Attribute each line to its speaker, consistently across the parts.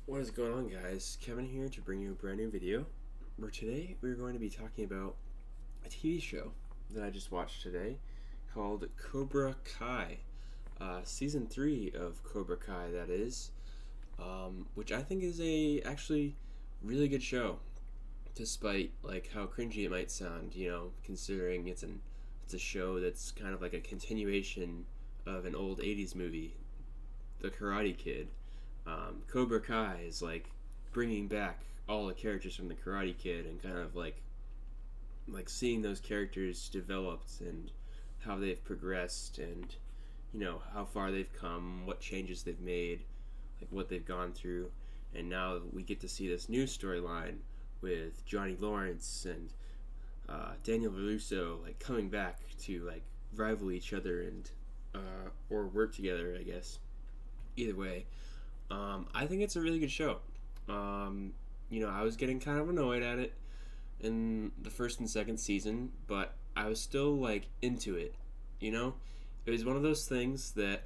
Speaker 1: What is going on, guys? Kevin here to bring you a brand new video where today we're going to be talking about a TV show that I just watched today called Cobra Kai. Season 3 of Cobra Kai, that is, which I think is a actually really good show, despite like how cringy it might sound, considering it's a show that's kind of like a continuation of an old 80s movie, The Karate Kid. Cobra Kai is like bringing back all the characters from the Karate Kid and kind of like seeing those characters developed and how they've progressed and how far they've come, what changes they've made, like what they've gone through, and now we get to see this new storyline with Johnny Lawrence and Daniel LaRusso like coming back to like rival each other and or work together, I guess. Either way, I think it's a really good show. I was getting kind of annoyed at it in the first and second season, but I was still like into it. It was one of those things that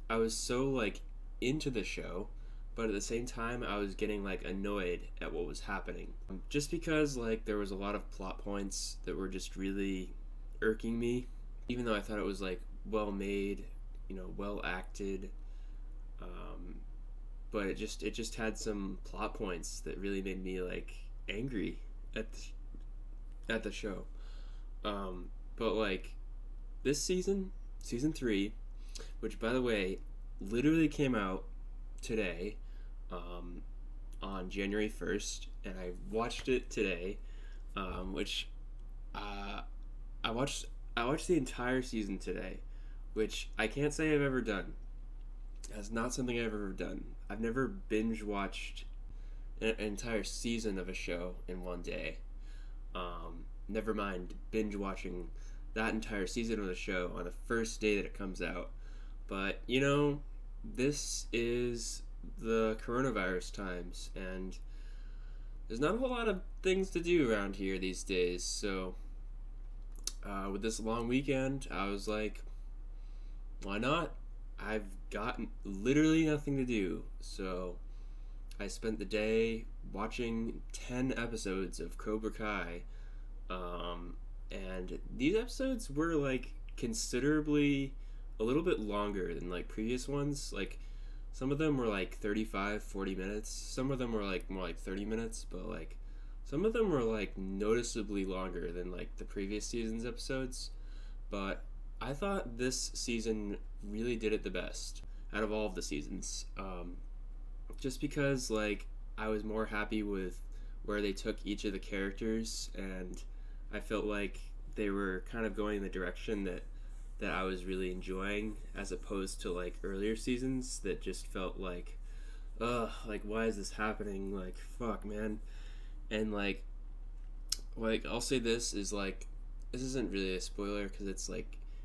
Speaker 1: I was so like into the show, but at the same time I was getting like annoyed at what was happening. Just because like there was a lot of plot points that were just really irking me, even though I thought it was like well made, well acted. But it just had some plot points that really made me like angry at the show. But like this season 3, which by the way literally came out today, on January 1st, and I watched it today, which I watched the entire season today, which I can't say I've ever done. That's not something I've ever done. I've never binge watched an entire season of a show in one day. Never mind binge watching that entire season of the show on the first day that it comes out. But this is the coronavirus times, and there's not a whole lot of things to do around here these days. So with this long weekend, I was like, why not? I've got literally nothing to do, so I spent the day watching 10 episodes of Cobra Kai, and these episodes were like considerably a little bit longer than like previous ones. Like some of them were like 35-40 minutes, some of them were like more like 30 minutes, but like some of them were like noticeably longer than like the previous season's episodes. But I thought this season really did it the best out of all of the seasons, just because like I was more happy with where they took each of the characters, and I felt like they were kind of going in the direction that I was really enjoying, as opposed to like earlier seasons that just felt like, ugh, like why is this happening? Like fuck, man. And like I'll say this is like, this isn't really a spoiler because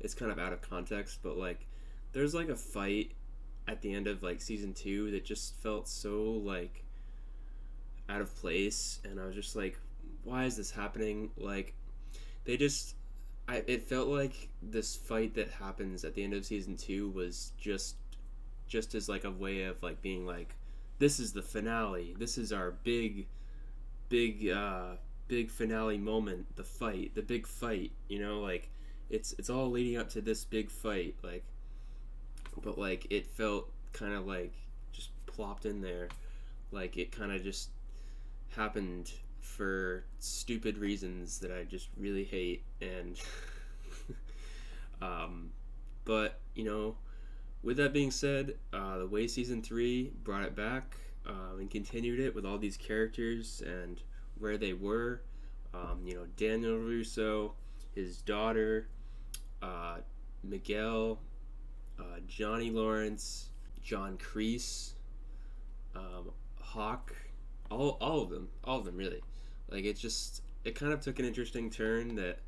Speaker 1: it's kind of out of context, but like there's like a fight at the end of like season 2 that just felt so like out of place, and I was just like, why is this happening? Like it felt like this fight that happens at the end of season 2 was just as like a way of like being like, this is the finale, this is our big finale moment, the big fight, like it's all leading up to this big fight, like, but like it felt kind of like just plopped in there, like it kind of just happened for stupid reasons that I just really hate. And but with that being said, the way season 3 brought it back, and continued it with all these characters and where they were, Daniel Russo, his daughter, Miguel, Johnny Lawrence, John Kreese, Hawk, all of them really. Like it kind of took an interesting turn that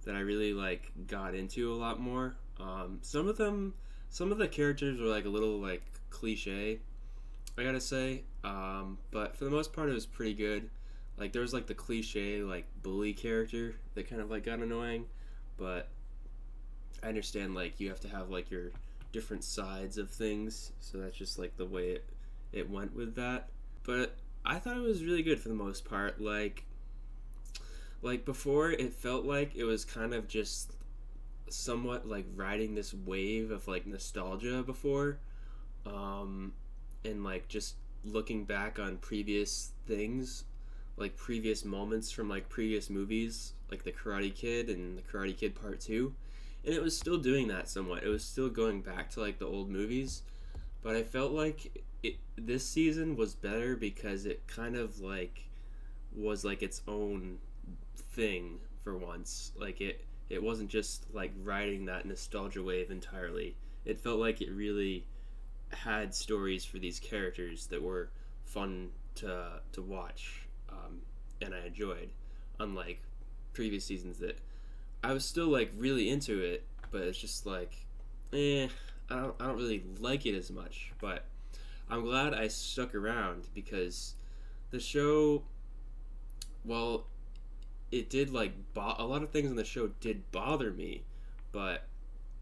Speaker 1: I really like got into a lot more. Some of the characters were like a little like cliche, I gotta say, but for the most part it was pretty good. Like there was like the cliche like bully character that kind of like got annoying, but I understand like you have to have like your different sides of things, so that's just like the way it went with that. but I thought it was really good for the most part. Like before, it felt like it was kind of just somewhat like riding this wave of like nostalgia before, um, and like just looking back on previous things, like previous moments from like previous movies, like the Karate Kid and the Karate Kid Part 2. And it was still doing that somewhat. It was still going back to like the old movies, but I felt like this season was better because it kind of like was like its own thing for once. Like it wasn't just like riding that nostalgia wave entirely. It felt like it really had stories for these characters that were fun to watch, and I enjoyed. Unlike previous seasons that I was still like really into it, but it's just like, I don't really like it as much. But I'm glad I stuck around because the show, well, it did like a lot of things in the show did bother me, but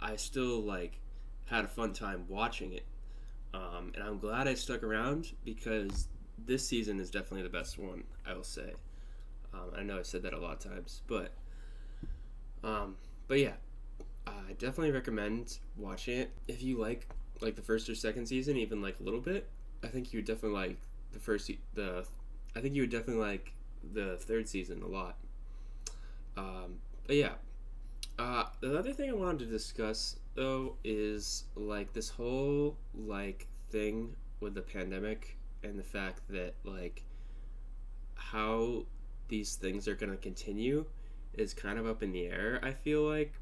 Speaker 1: I still like had a fun time watching it. And I'm glad I stuck around because this season is definitely the best one, I will say. I know I've said that a lot of times, but yeah, I definitely recommend watching it if you like the first or second season, even like a little bit. I think you would definitely like the. I think you would definitely like the third season a lot. But yeah, the other thing I wanted to discuss though is like this whole like thing with the pandemic and the fact that like how these things are going to continue is kind of up in the air. I feel like,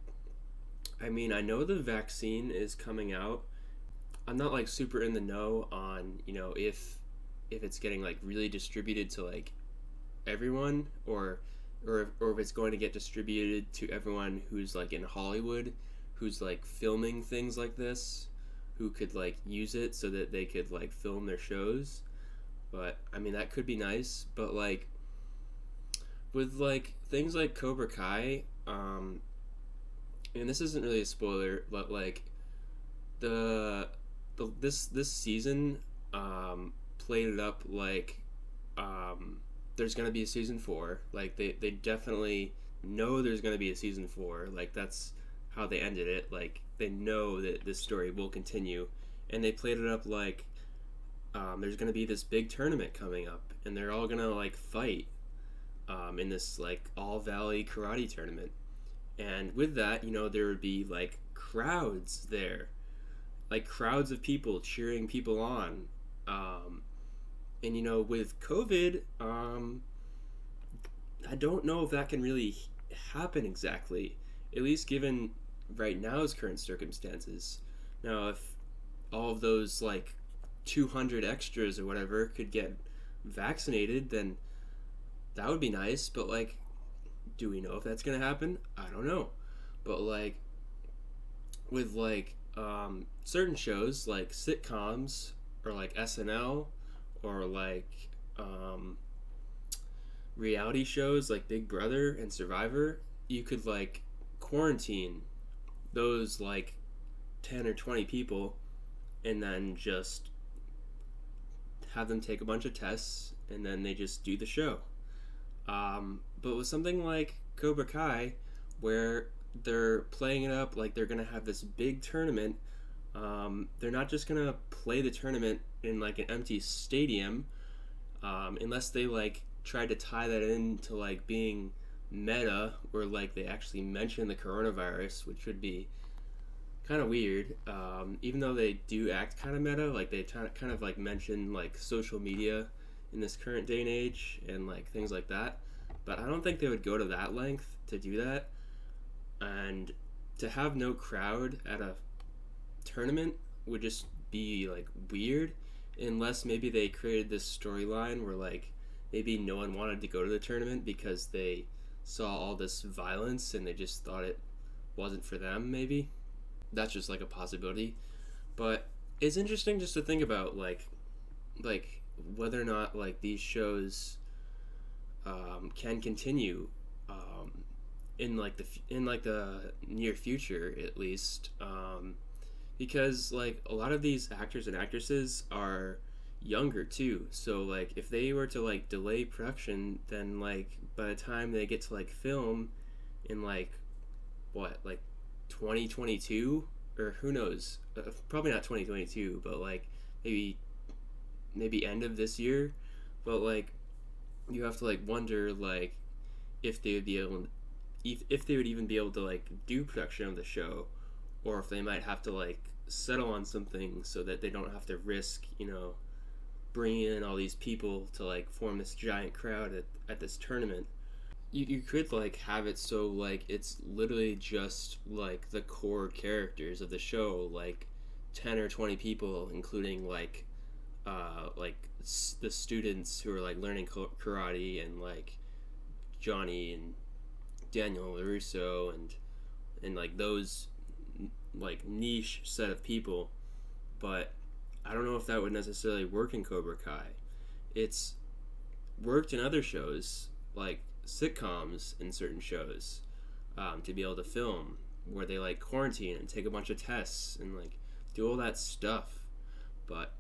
Speaker 1: I mean, I know the vaccine is coming out. I'm not like super in the know on, if it's getting like really distributed to like everyone, or if it's going to get distributed to everyone who's like in Hollywood, who's like filming things like this, who could like use it so that they could like film their shows. But I mean, that could be nice, but like with like things like Cobra Kai, and this isn't really a spoiler, but like this season played it up like there's gonna be a season 4. Like they definitely know there's gonna be a season 4. Like that's how they ended it. Like they know that this story will continue, and they played it up like there's gonna be this big tournament coming up, and they're all gonna like fight in this like all valley karate tournament. And with that, there would be like crowds there, like crowds of people cheering people on. And with COVID, I don't know if that can really happen exactly, at least given right now's current circumstances. Now, if all of those like 200 extras or whatever could get vaccinated, then that would be nice. But like, do we know if that's gonna happen? I don't know. But like, with like certain shows like sitcoms or like SNL or like reality shows like Big Brother and Survivor, you could like quarantine those like 10 or 20 people and then just have them take a bunch of tests and then they just do the show. But with something like Cobra Kai, where they're playing it up like they're gonna have this big tournament, they're not just gonna play the tournament in like an empty stadium, unless they like try to tie that into like being meta, where like they actually mention the coronavirus, which would be kind of weird. Even though they do act kind of meta, like they kind of like mention like social media in this current day and age and like things like that. But I don't think they would go to that length to do that. And to have no crowd at a tournament would just be like weird, unless maybe they created this storyline where like maybe no one wanted to go to the tournament because they saw all this violence and they just thought it wasn't for them. Maybe that's just like a possibility. But it's interesting just to think about like whether or not like these shows can continue in the near future, at least, because like a lot of these actors and actresses are younger too. So like if they were to like delay production, then like by the time they get to like film in like what, like 2022, or who knows, probably not 2022, but like maybe end of this year. But like you have to like wonder like if they would be able, if they would even be able to like do production of the show, or if they might have to like settle on something so that they don't have to risk, bringing in all these people to like form this giant crowd at this tournament. You could like have it so like it's literally just like the core characters of the show, like 10 or 20 people, including the students who are like learning karate, and like Johnny and Daniel LaRusso, and like those like niche set of people. But I don't know if that would necessarily work in Cobra Kai. It's worked in other shows, like sitcoms in certain shows, to be able to film where they like quarantine and take a bunch of tests and like do all that stuff. But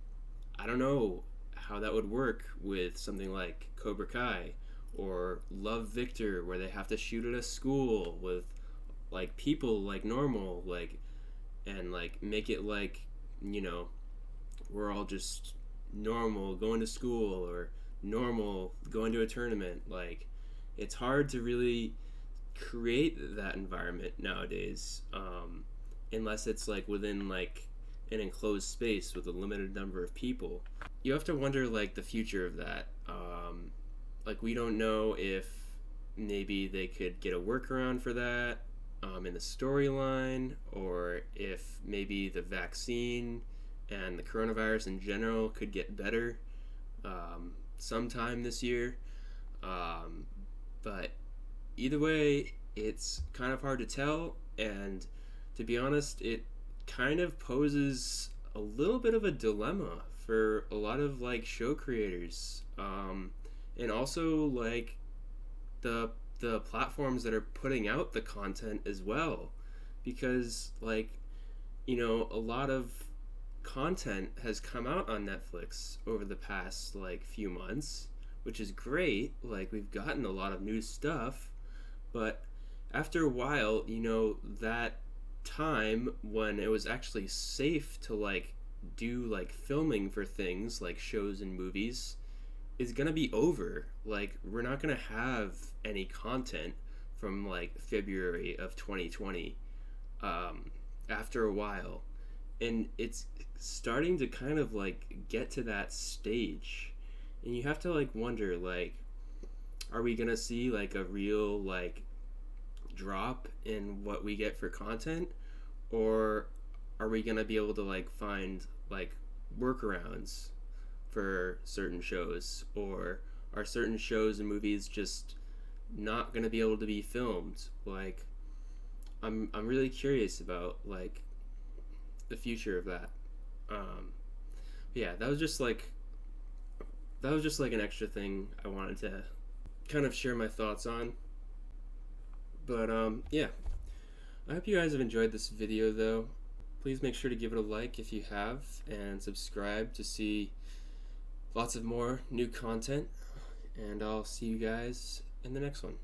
Speaker 1: I don't know how that would work with something like Cobra Kai or Love Victor, where they have to shoot at a school with like people like normal, like, and like make it like, we're all just normal going to school, or normal going to a tournament. Like, it's hard to really create that environment nowadays, unless it's like within like an enclosed space with a limited number of people. You have to wonder like the future of that. Like, we don't know if maybe they could get a workaround for that, in the storyline, or if maybe the vaccine and the coronavirus in general could get better sometime this year. But either way, it's kind of hard to tell, and to be honest, it kind of poses a little bit of a dilemma for a lot of like show creators, and also like the platforms that are putting out the content as well, because like, a lot of content has come out on Netflix over the past like few months, which is great. Like, we've gotten a lot of new stuff, but after a while, that time when it was actually safe to like do like filming for things like shows and movies is gonna be over. Like, we're not gonna have any content from like February of 2020 after a while, and it's starting to kind of like get to that stage, and you have to like wonder like, are we gonna see like a real like drop in what we get for content, or are we gonna be able to like find like workarounds for certain shows, or are certain shows and movies just not gonna be able to be filmed? Like, I'm really curious about like the future of that. Yeah, that was just like an extra thing I wanted to kind of share my thoughts on. But yeah, I hope you guys have enjoyed this video though. Please make sure to give it a like if you have, and subscribe to see lots of more new content, and I'll see you guys in the next one.